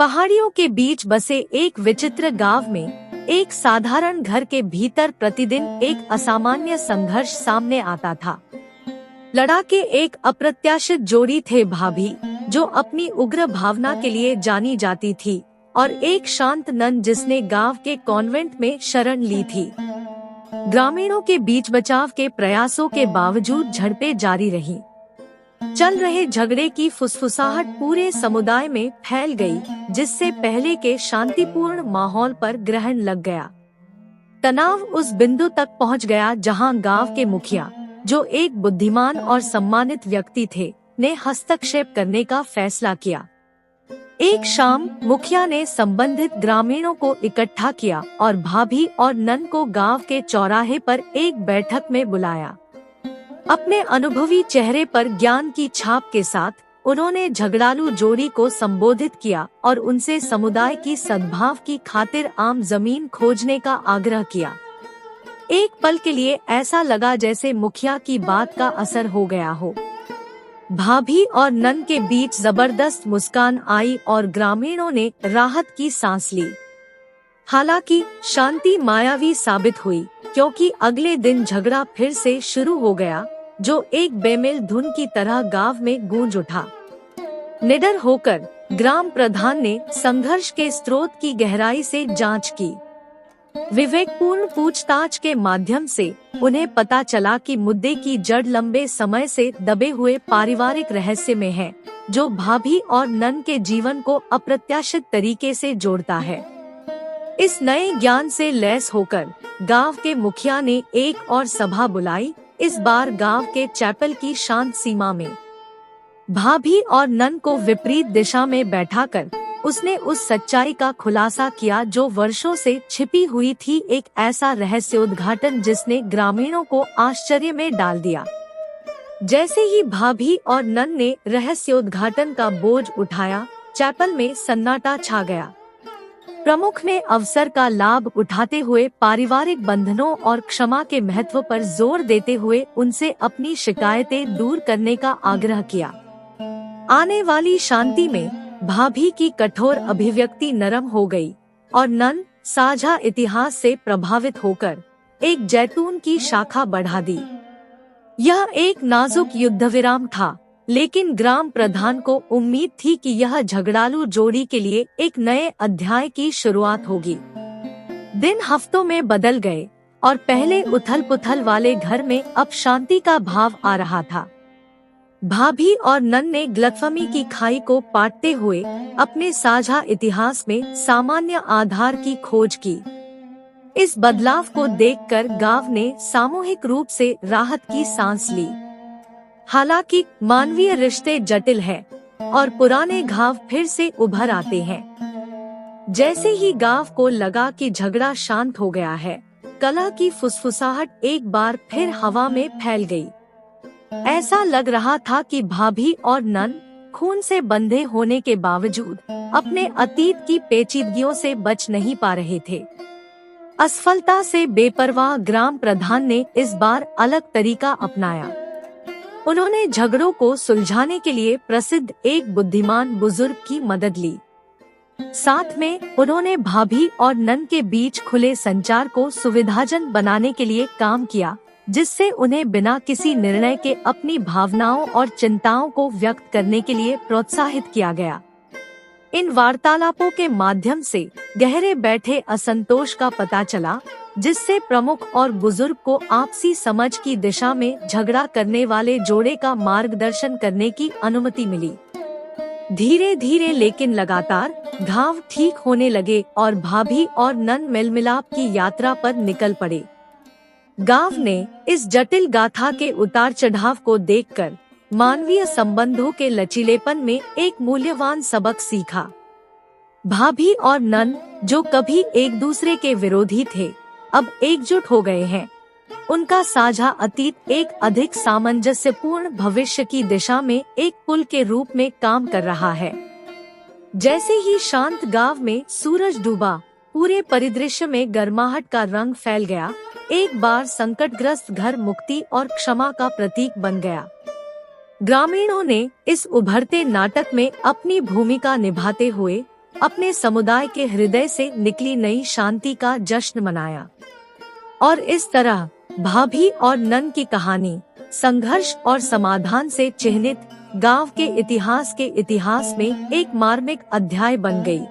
पहाड़ियों के बीच बसे एक विचित्र गांव में एक साधारण घर के भीतर प्रतिदिन एक असामान्य संघर्ष सामने आता था। लड़ाके एक अप्रत्याशित जोड़ी थे, भाभी जो अपनी उग्र भावना के लिए जानी जाती थी और एक शांत नन जिसने गांव के कॉन्वेंट में शरण ली थी। ग्रामीणों के बीच बचाव के प्रयासों के बावजूद झड़पें जारी रहीं। चल रहे झगड़े की फुसफुसाहट पूरे समुदाय में फैल गई, जिससे पहले के शांतिपूर्ण माहौल पर ग्रहण लग गया। तनाव उस बिंदु तक पहुंच गया जहां गांव के मुखिया, जो एक बुद्धिमान और सम्मानित व्यक्ति थे, ने हस्तक्षेप करने का फैसला किया। एक शाम मुखिया ने संबंधित ग्रामीणों को इकट्ठा किया और भाभी और नन को गांव के चौराहे पर एक बैठक में बुलाया। अपने अनुभवी चेहरे पर ज्ञान की छाप के साथ उन्होंने झगड़ालू जोड़ी को संबोधित किया और उनसे समुदाय की सद्भाव की खातिर आम जमीन खोजने का आग्रह किया। एक पल के लिए ऐसा लगा जैसे मुखिया की बात का असर हो गया हो। भाभी और नन के बीच जबरदस्त मुस्कान आई और ग्रामीणों ने राहत की सांस ली। हालांकि शांति मायावी साबित हुई, क्योंकि अगले दिन झगड़ा फिर से शुरू हो गया, जो एक बेमेल धुन की तरह गांव में गूंज उठा। निडर होकर ग्राम प्रधान ने संघर्ष के स्रोत की गहराई से जांच की। विवेकपूर्ण पूछताछ के माध्यम से उन्हें पता चला कि मुद्दे की जड़ लंबे समय से दबे हुए पारिवारिक रहस्य में है, जो भाभी और नन के जीवन को अप्रत्याशित तरीके से जोड़ता है। इस नए ज्ञान से लैस होकर गांव के मुखिया ने एक और सभा बुलाई, इस बार गांव के चैपल की शांत सीमा में। भाभी और नन को विपरीत दिशा में बैठाकर उसने उस सच्चाई का खुलासा किया जो वर्षों से छिपी हुई थी, एक ऐसा रहस्योद्घाटन जिसने ग्रामीणों को आश्चर्य में डाल दिया। जैसे ही भाभी और नन ने रहस्योद्घाटन का बोझ उठाया, चैपल में सन्नाटा छा गया। प्रमुख ने अवसर का लाभ उठाते हुए पारिवारिक बंधनों और क्षमा के महत्व पर जोर देते हुए उनसे अपनी शिकायतें दूर करने का आग्रह किया। आने वाली शांति में भाभी की कठोर अभिव्यक्ति नरम हो गई और नन साझा इतिहास से प्रभावित होकर एक जैतून की शाखा बढ़ा दी। यह एक नाजुक युद्धविराम था, लेकिन ग्राम प्रधान को उम्मीद थी कि यह झगड़ालू जोड़ी के लिए एक नए अध्याय की शुरुआत होगी। दिन हफ्तों में बदल गए और पहले उथल-पुथल वाले घर में अब शांति का भाव आ रहा था। भाभी और नन ने गलतफहमी की खाई को पाटते हुए अपने साझा इतिहास में सामान्य आधार की खोज की। इस बदलाव को देखकर गांव ने सामूहिक रूप से राहत की सांस ली। हालांकि मानवीय रिश्ते जटिल हैं और पुराने घाव फिर से उभर आते हैं। जैसे ही गांव को लगा कि झगड़ा शांत हो गया है, कलह की फुसफुसाहट एक बार फिर हवा में फैल गई। ऐसा लग रहा था कि भाभी और नन खून से बंधे होने के बावजूद अपने अतीत की पेचीदगियों से बच नहीं पा रहे थे। असफलता से बेपरवाह ग्राम प्रधान ने इस बार अलग तरीका अपनाया। उन्होंने झगड़ों को सुलझाने के लिए प्रसिद्ध एक बुद्धिमान बुजुर्ग की मदद ली। साथ में उन्होंने भाभी और नन के बीच खुले संचार को सुविधाजनक बनाने के लिए काम किया, जिससे उन्हें बिना किसी निर्णय के अपनी भावनाओं और चिंताओं को व्यक्त करने के लिए प्रोत्साहित किया गया। इन वार्तालापों के माध्यम से गहरे बैठे असंतोष का पता चला, जिससे प्रमुख और बुजुर्ग को आपसी समझ की दिशा में झगड़ा करने वाले जोड़े का मार्गदर्शन करने की अनुमति मिली। धीरे धीरे लेकिन लगातार घाव ठीक होने लगे और भाभी और नन मेलमिलाप की यात्रा पर निकल पड़े। गांव ने इस जटिल गाथा के उतार चढ़ाव को देखकर मानवीय संबंधों के लचीलेपन में एक मूल्यवान सबक सीखा। भाभी और नन, जो कभी एक दूसरे के विरोधी थे, अब एकजुट हो गए हैं। उनका साझा अतीत एक अधिक सामंजस्यपूर्ण भविष्य की दिशा में एक पुल के रूप में काम कर रहा है। जैसे ही शांत गांव में सूरज डूबा, पूरे परिदृश्य में गर्माहट का रंग फैल गया। एक बार संकटग्रस्त घर मुक्ति और क्षमा का प्रतीक बन गया। ग्रामीणों ने इस उभरते नाटक में अपनी भूमिका निभाते हुए अपने समुदाय के हृदय से निकली नई शांति का जश्न मनाया। और इस तरह भाभी और नन की कहानी संघर्ष और समाधान से चिह्नित गांव के इतिहास में एक मार्मिक अध्याय बन गई।